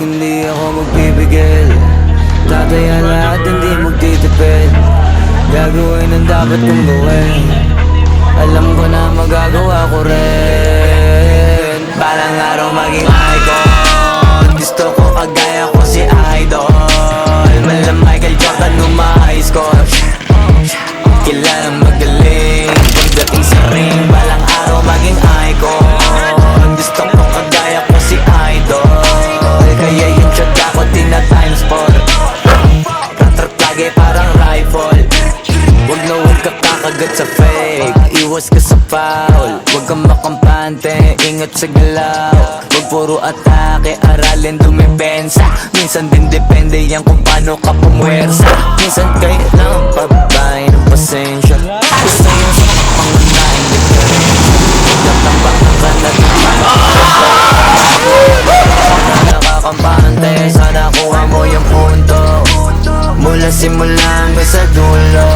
Hindi ako magpipigil. Tataya lahat, hindi magtitipid. Gagawin ang dapat kong gawin. Alam ko na magagawa ko rin. Balang araw maging icon. Gusto ko kagaya ko si Idol. Mala Michael Jordan nung score. Kilalang magaling pagdating sa ring. Balang araw maging icon. Gusto ko kagaya ko si Idol. Kaya yung shot ako tina-times 4. Katrat lagi parang rifle. Huwag na huwag ka kakagat sa fake. Iwas ka sa foul. Huwag kang makampante, ingat sa galaw. Huwag puro atake, aralin dumipensa. Minsan din depende yan kung paano ka pumwersa. Minsan kailangan pabay ng pasensya. Gusto yung sa pangunahin diferensya. Nagtatambak ng kanat ng nakakampante, sana kuha mo yung punto. Mula simula hanggang sa dulo.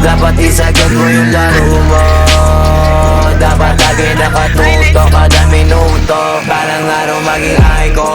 Dapat isagad mo yung laro mo. Dapat lagi nakatuto kada minuto. Balang araw maging icon.